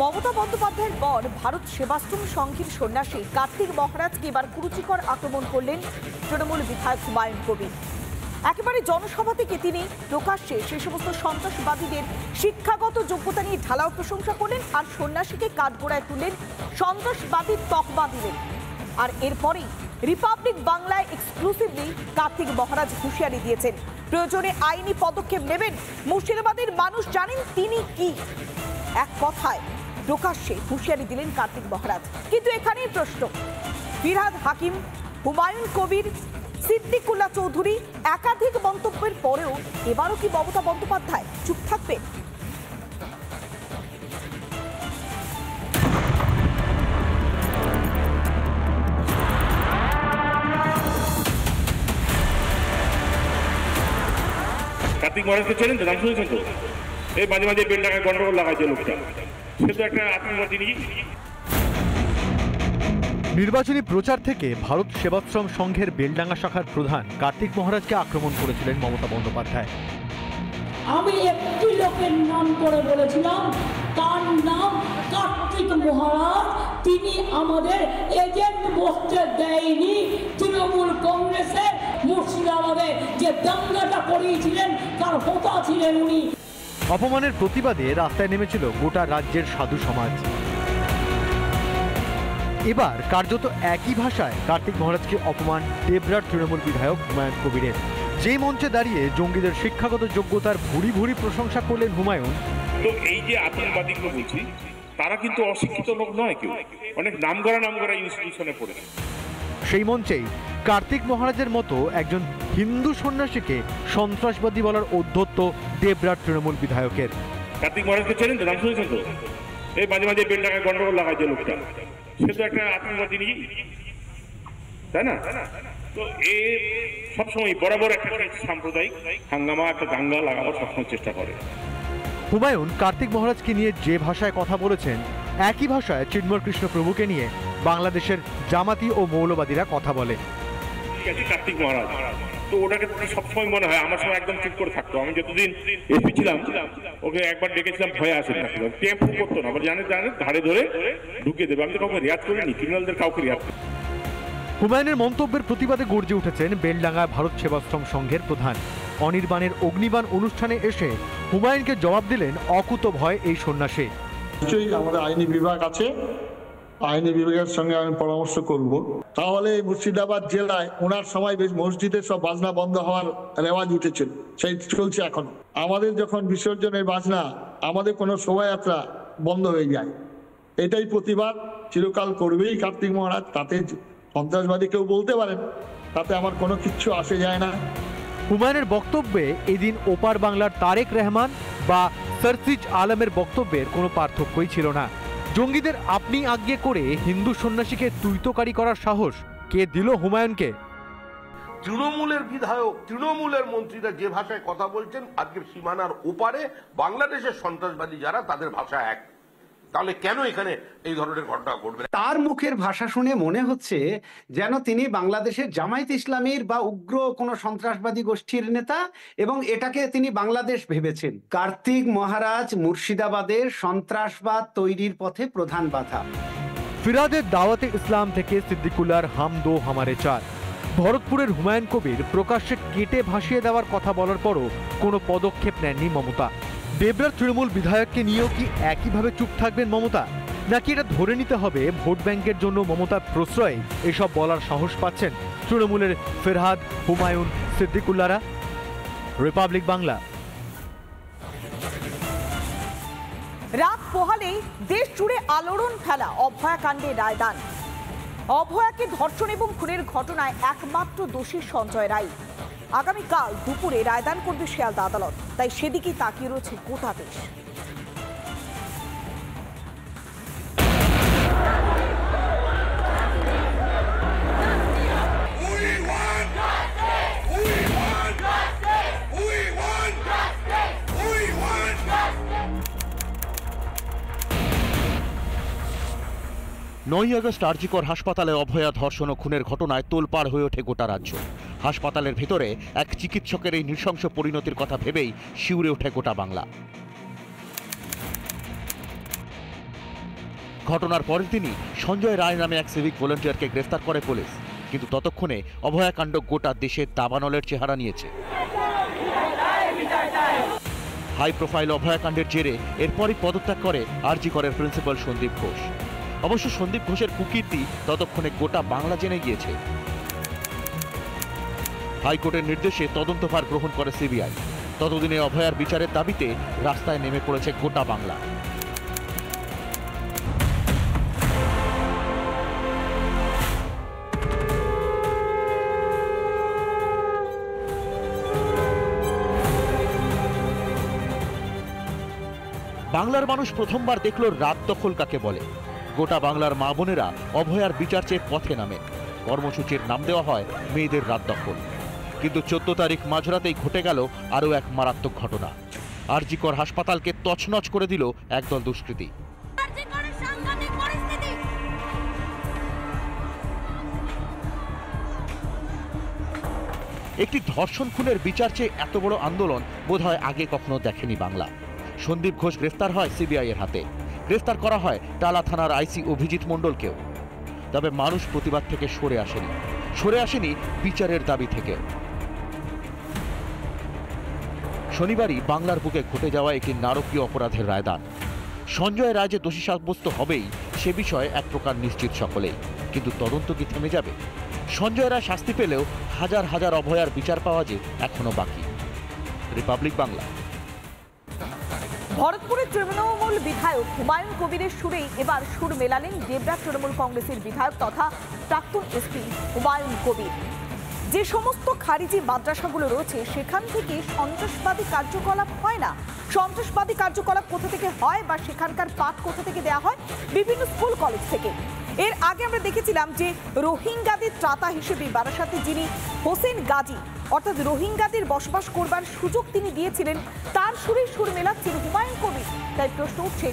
মমতা বন্দ্যোপাধ্যায়ের পর ভারত সেবাশ্রম সংঘের সন্ন্যাসী কার্তিক মহারাজকে এবার কুরুচিকর আক্রমণ করলেন তৃণমূল বিধায়ক হুমায়ুন কবির। একেবারে জনসভা থেকে তিনি প্রকাশ্যে সেই সমস্ত সন্ত্রাসবাদীদের শিক্ষাগত যোগ্যতা নিয়ে ঢালাও প্রশংসা করলেন আর সন্ন্যাসীকে কাঠগড়ায় তুললেন, সন্ত্রাসবাদীর তকমা দিলেন। আর এরপরেই রিপাবলিক বাংলায় এক্সক্লুসিভলি কার্তিক মহারাজ হুঁশিয়ারি দিয়েছেন, প্রয়োজনে আইনি পদক্ষেপ নেবেন। মুর্শিদাবাদের মানুষ জানেন তিনি কি। এক কথায় প্রকাশ্যে হুঁশিয়ারি দিলেন কার্তিক মহারাজ। কিন্তু এখানেই প্রশ্ন, ফিরহাদ হাকিম, হুমায়ুন কবির, সিদ্দিকুল্লাহ চৌধুরী একাধিক মন্তব্যের পরেও এবারও কি মমতা বন্দ্যোপাধ্যায় চুপ থাকবেন? কার্তিক মহারাজকে চেনেন তো, নাম শুনেছেন তো? এই মাঝে মাঝে বেলডাঙ্গায় গন্ডগোল লাগাইছে লোকটা, সে তো একটা আত্মঘাতী। নির্বাচনী প্রচার থেকে ভারত সেবাশ্রম সংঘের বেলডাঙ্গা শাখার প্রধান কার্তিক মহারাজকে আক্রমণ করেছিলেন মমতা বন্দ্যোপাধ্যায়। আমি একটি লোকের নাম করে বলেছিলাম, তার নাম কার্তিক মহারাজ। তিনি আমাদের এজেন্ট বসতে দেয়নি। তৃণমূল কংগ্রেসের মুর্শিদাবাদে যে দাঙ্গাটা করিয়েছিলেন তার হোতা ছিলেন উনি। অপমানের প্রতিবাদে রাস্তায় নেমেছিল গোটা রাজ্যের সাধু সমাজ। এবার কার্যত একই ভাষায় কার্তিক মহারাজকে অপমান দেবরার তৃণমূল বিধায়ক হুমায়ুন কবিরের। যেই মঞ্চে দাঁড়িয়ে জঙ্গিদের শিক্ষাগত যোগ্যতার ভুরি ভুরি প্রশংসা করলেন হুমায়ুন। তো এই যে আতঙ্কবাদীগুলো বলছি, তারা কিন্তু অশিক্ষিত লোক নয়, কেউ অনেক নামকরা ইনস্টিটিউশনে পড়েছে। সেই মঞ্চেই কার্তিক মহারাজের মতো একজন হিন্দু সন্ন্যাসীকে সন্ত্রাসবাদী বলার ঔদ্ধত্য দেবরার তৃণমূল বিধায়কের। কার্তিক মহারাজকে চেনেন তো, নাম শুনেছেন তো? এই মাঝে মাঝে বেলডাঙ্গায় গন্ডগোল লাগাইছে লোকটা, সে তো একটা আত্মঘাতী, তাই না? তো এ সবসময় বরাবর একটা সাম্প্রদায়িক হাঙ্গামা, একটা দাঙ্গা লাগাবার সবসময় চেষ্টা করে। হুমায়ুন কার্তিক মহারাজকে নিয়ে যে ভাষায় কথা বলেছেন, একই ভাষায় চিন্ময় কৃষ্ণ প্রভুকে নিয়ে বাংলাদেশের জামাতি ও মৌলবাদীরা কথা বলে। কার্তিক মহারাজ তো ওটাকে সবসময় মনে হয় আমার সময় একদম চুপ করে থাকতো। আমি যতদিন এসপি ছিলাম ওকে একবার ডেকেছিলাম, ভয়ে আসে না, টেম্পু করতো না, জানে ধারে ধরে ঢুকিয়ে দেবে। আমি তো কাউকে রিয়াজ করিনি, ক্রিমিনালদের কাউকে রিয়াজ করি। হুমায়ুনের মন্তব্যের প্রতিবাদে গর্জে উঠেছেন বেলডাঙ্গায় ভারত সেবাশ্রম সংঘের প্রধান। অনির্বাণের অগ্নিবাণ অনুষ্ঠানে এসে হুমায়ুনকে জবাব দিলেন অকুত ভয় এই সন্ন্যাসী। নিশ্চয়ই আমাদের আইনি বিভাগ আছে, আইনি বিভাগের সঙ্গে আমি পরামর্শ করব। তাহলে মুর্শিদাবাদ জেলায় ওনার সময় বেশ মসজিদের সব বাজনা বন্ধ হওয়ার রেওয়াজ উঠেছিল, সেই চলছে এখন। আমাদের যখন বিসর্জনের বাজনা, আমাদের কোনো শোভাযাত্রা বন্ধ হয়ে যায়, এটাই প্রতিবাদ চিরকাল করবেই কার্তিক মহারাজ। তাতে সন্ত্রাসবাদী কেউ বলতে পারেন, তাতে আমার কোনো কিচ্ছু আসে যায় না। হুমায়ুনের বক্তব্যে এদিন ওপার বাংলার তারেক রহমান বা সরসিজ আলমের বক্তব্যের কোনো পার্থক্যই ছিল না। জঙ্গিদের আপনি আজ্ঞে করে হিন্দু সন্ন্যাসীকে তুইতকারী করার সাহস কে দিল হুমায়ুনকে? তৃণমূলের বিধায়ক, তৃণমূলের মন্ত্রীরা যে ভাষায় কথা বলছেন, আজকে সীমানার ওপারে বাংলাদেশের সন্ত্রাসবাদী যারা, তাদের ভাষা এক। তাহলে কেন এখানে এই ধরনের ঘটনা ঘটবে? তার মুখের ভাষা শুনে মনে হচ্ছে যেন তিনি বাংলাদেশের জামায়াত ইসলামীর বা উগ্র কোনো সন্ত্রাসবাদী গোষ্ঠীর নেতা, এবং এটাকে তিনি বাংলাদেশ ভেবেছেন। কার্তিক মহারাজ মুর্শিদাবাদের সন্ত্রাসবাদ তৈরির পথে প্রধান বাধা। ফিরহাদের দাওয়াতে ইসলাম থেকে সিদ্দিকুল্লাহর হাম দো হামারে চার। ভরতপুরের হুমায়ুন কবির প্রকাশ্যে কেটে ভাসিয়ে দেওয়ার কথা বলার পরও কোনো পদক্ষেপ নেননি মমতা। দেবরার তৃণমূল বিধায়ককে নিয়েও কি একইভাবে চুপ থাকবেন মমতা, নাকি এটা ধরে নিতে হবে ভোট ব্যাংকের জন্য মমতার প্রশ্রয়ে এসব বলার সাহস পাচ্ছেন তৃণমূলের ফিরহাদ, হুমায়ুন, সিদ্দিকুল্লাহরা? রিপাবলিক বাংলা। রাত পোহালেই দেশ জুড়ে আলোড়ন ফেলা অভয়াকাণ্ডে রায়দান। অভয়াকে ধর্ষণ এবং খুনের ঘটনায় একমাত্র দোষী সঞ্জয় রায়। আগামীকাল দুপুরে রায়দান করবে শিয়ালদা আদালত, তাই সেদিকেই তাকিয়ে রয়েছে গোটা দেশ। নয়ই আগস্ট আরজিকর হাসপাতালে অভয়া ধর্ষণ ও খুনের ঘটনায় তোলপাড় হয়ে ওঠে গোটা রাজ্য। হাসপাতালের ভেতরে এক চিকিৎসকের এই নৃশংস পরিণতির কথা ভেবেই শিউরে ওঠে গোটা বাংলা। ঘটনার পরের দিনই সঞ্জয় রায় নামে এক সিভিক ভলেন্টিয়ারকে গ্রেফতার করে পুলিশ, কিন্তু ততক্ষণে অভয়াকাণ্ড গোটা দেশে দাবানলের চেহারা নিয়েছে। হাই প্রোফাইল অভয়াকাণ্ডের জেরে এরপরই পদত্যাগ করে আরজি করের প্রিন্সিপাল সন্দীপ ঘোষ। অবশ্য সন্দীপ ঘোষের কুকীর্তি ততক্ষণে গোটা বাংলা জেনে গিয়েছে। হাইকোর্টের নির্দেশে তদন্তভার গ্রহণ করে সিবিআই। ততদিনে অভয়ার বিচারের দাবিতে রাস্তায় নেমে পড়েছে গোটা বাংলা। বাংলার মানুষ প্রথমবার দেখল রাত দখল কাকে বলে। গোটা বাংলার মা বোনেরা অভয়ার বিচার চেয়ে পথে নামে। কর্মসূচির নাম দেওয়া হয় মেয়েদের রাত দখল। কিন্তু 14 তারিখ মাঝরাতেই ঘটে গেল আরও এক মারাত্মক ঘটনা। আরজি কর হাসপাতালকে তছনছ করে দিল একদল দুষ্কৃতী। একটি ধর্ষণ খুনের বিচার চেয়ে এত বড় আন্দোলন বোধহয় আগে কখনো দেখেনি বাংলা। সন্দীপ ঘোষ গ্রেফতার হয় সিবিআই এর হাতে। গ্রেফতার করা হয় টালা থানার আইসি অভিজিৎ মণ্ডলকেও। তবে মানুষ প্রতিবাদ থেকে সরে আসেনি বিচারের দাবি থেকে। শনিবারই বাংলার বুকে ঘটে যাওয়া একটি নারকীয় অপরাধের রায়দান। সঞ্জয় রায় যে দোষী সাব্যস্ত হবেই সে বিষয়ে এক প্রকার নিশ্চিত সকলেই। কিন্তু তদন্ত কি থেমে যাবে? সঞ্জয় রায় শাস্তি পেলেও হাজার হাজার অভয়ার বিচার পাওয়া যে এখনো বাকি। রিপাবলিক বাংলা। ভরতপুরের তৃণমূল বিধায়ক হুমায়ুন কবিরের সুরেই এবার সুর মেলালেন দেবরাজ তৃণমূল কংগ্রেসের বিধায়ক তথা প্রাক্তন এসপি হুমায়ুন কবির। যে সমস্ত খারিজি মাদ্রাসাগুলো রয়েছে সেখান থেকে সন্ত্রাসবাদী কার্যকলাপ হয় না। সন্ত্রাসবাদী কার্যকলাপ কোথা থেকে হয় বা সেখানকার পাঠ কোথা থেকে দেওয়া হয়? বিভিন্ন স্কুল কলেজ থেকে। এর আগে আমরা দেখেছিলাম যে রোহিঙ্গাদের ত্রাতা হিসেবে বারাসাতে যিনি হোসেন গাজী অর্থাৎ রোহিঙ্গাদের বসবাস করবার সুযোগ তিনি দিয়েছিলেন, তার সুরেই সুর মেলাচ্ছেন হুমায়ুন কবির। তাই প্রশ্ন উঠছে,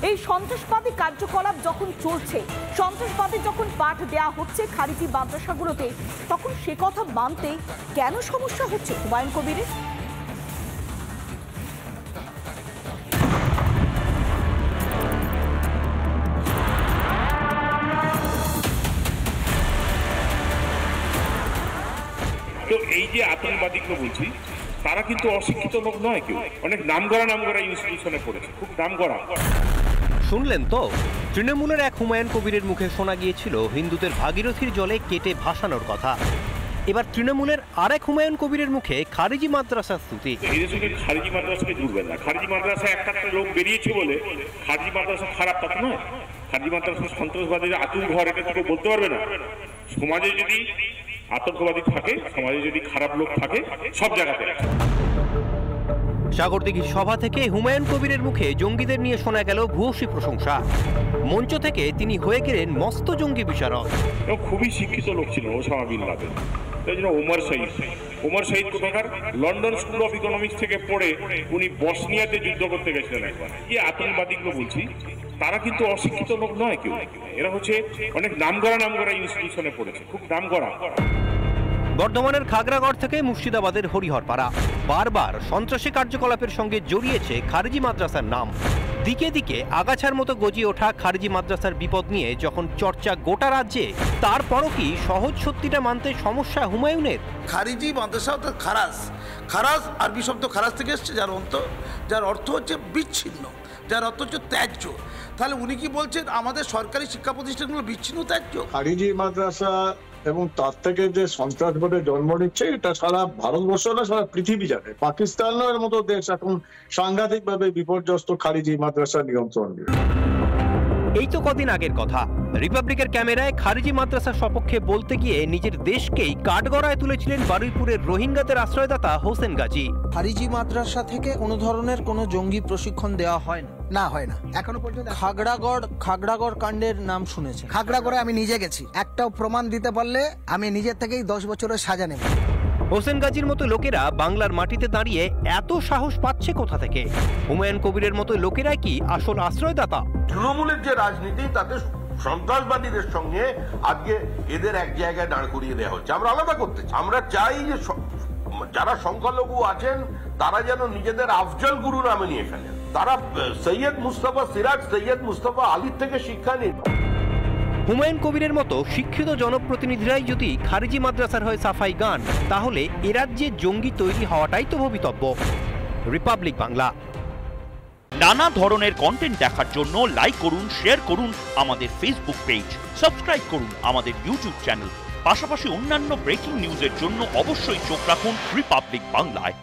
এই সন্ত্রাসবাদী কার্যকলাপ যখন চলছে, সন্ত্রাসবাদী যখন পাঠ দেওয়া হচ্ছে খারিজি মাদ্রাসাগুলোতে, তখন সে কথা মানতে কেন সমস্যা হচ্ছে হুমায়ুন কবিরের? তো এই যে আতঙ্কবাদীকে বলছি, তারা কিন্তু অশিক্ষিত লোক নয় কেউ, অনেক নামকরা ইনস্টিটিউশনে পড়েছে, খুব নামকরা। শুনলেন তো, তৃণমূলের এক হুমায়ুন কবিরের মুখে শোনা গিয়েছিল হিন্দুদের ভাগীরথীর জলে কেটে ভাসানোর কথা। এবার তৃণমূলের আরেক হুমায়ুন কবিরের মুখে খারিজি মাদ্রাসার স্তুতি। এদের সঙ্গে খারিজি মাদ্রাসাকে জুড়বেন না। খারিজি মাদ্রাসা একটা লোক বেরিয়েছে বলে খারিজি মাদ্রাসা খারাপ তা নয়। খারিজি মাদ্রাসা সন্ত্রাসবাদীর আতুর ঘর, এটা কেউ বলতে পারবে না। সমাজে যদি আতঙ্কবাদী থাকে, সমাজে যদি খারাপ লোক থাকে, সব জায়গাতে। সাগরদিঘির সভা থেকে হুমায়ুন কবিরের মুখে জঙ্গিদের নিয়ে শোনা গেল ভূয়সী প্রশংসা। মঞ্চ থেকে তিনি হয়ে গেলেন মস্ত জঙ্গি বিশারদ। খুবই শিক্ষিত লোক ছিল ওসামা বিন লাদেন। তাই জন্য ওমর শহীদ কোথাকার লন্ডন স্কুল অফ ইকোনমিক্স থেকে পড়ে উনি বসনিয়াতে যুদ্ধ করতে গেছিলেন একবার। কি আতঙ্কবাদীগুলো বলছি, তারা কিন্তু অশিক্ষিত লোক নয় কেউ, এরা হচ্ছে অনেক নামকরা ইনস্টিটিউশনে পড়েছে, খুব নামকরা। বর্ধমানের খাগড়াগড় থেকে মুর্শিদাবাদের হরিহরপাড়া বারবার সন্ত্রাসী কার্যকলাপের সঙ্গে জড়িয়েছে খারিজি মাদ্রাসার নাম। দিকে দিকে আগাছার মতো গজিয়ে ওঠা খারিজি মাদ্রাসার বিপদ নিয়ে যখন চর্চা গোটা রাজ্যে, তারপরও কি সহজ সত্যিটা মানতে সমস্যা হুমায়ুনের? খারিজি মাদ্রাসা অর্থাৎ খারাজ আরবি শব্দ খারাজ থেকে এসছে, যার অর্থ হচ্ছে বিচ্ছিন্ন, যার অর্থ হচ্ছে ত্যায্য। তাহলে উনি কি বলছেন আমাদের সরকারি শিক্ষা প্রতিষ্ঠানগুলো বিচ্ছিন্ন ত্যায্য? খারিজি মাদ্রাসা এবং তার থেকে যে সন্ত্রাসবাদের জন্ম নিচ্ছে, এটা সারা ভারতবর্ষ না, সারা পৃথিবী জানে। পাকিস্তানের মতো দেশ এখন সাংঘাতিকভাবে বিপর্যস্ত খারিজি মাদ্রাসা নিয়ন্ত্রণ নিয়ে। এই তো কদিন আগের কথা, রিপাবলিকের ক্যামেরায় খারিজি মাদ্রাসার সপক্ষে বলতে গিয়ে নিজের দেশকেই কাঠগড়ায় তুলেছিলেন বারুইপুরের রোহিঙ্গাদের আশ্রয়দাতা হোসেন গাজী। খারিজি মাদ্রাসা থেকে কোনো ধরনের কোনো জঙ্গি প্রশিক্ষণ দেওয়া হয় না, হয় না এখনো পর্যন্ত। খাগড়াগড় কাণ্ডের নাম শুনেছে? খাগড়াগড়ে আমি নিজে গেছি, একটাও প্রমাণ দিতে পারলে আমি নিজের থেকেই 10 বছরের সাজা নেব। হোসেন গাজীর মতো লোকেরা বাংলার মাটিতে দাঁড়িয়ে এত সাহস পাচ্ছে কোথা থেকে? হুমায়ুন কবিরের মতো লোকেরাই কি আসল আশ্রয়দাতা? তৃণমূলের যে রাজনীতি, তাতে সন্ত্রাসবাদীদের সঙ্গে আজকে এদের এক জায়গায় দাঁড় করিয়ে দেওয়া হচ্ছে। আমরা আলাদা করতে চাই। আমরা চাই যে যারা সংখ্যালঘু আছেন তারা যেন নিজেদের আফজল গুরু নামে নিয়ে ফেলেন। তারা সৈয়দ মুস্তফা সিরাজ, সৈয়দ মুস্তফা আলীর থেকে শিক্ষা নিন। হুমায়ুন কবিরের মতো শিক্ষিত জনপ্রতিনিধিরাই যদি খারিজি মাদ্রাসার হয়ে সাফাই গান, তাহলে এ রাজ্যে জঙ্গি তৈরি হওয়াটাই তো ভবিতব্য। রিপাবলিক বাংলা। নানা ধরনের কন্টেন্ট দেখার জন্য লাইক করুন, শেয়ার করুন আমাদের ফেসবুক পেজ, সাবস্ক্রাইব করুন আমাদের ইউটিউব চ্যানেল। পাশাপাশি অন্যান্য ব্রেকিং নিউজের জন্য অবশ্যই চোখ রাখুন রিপাবলিক বাংলায়।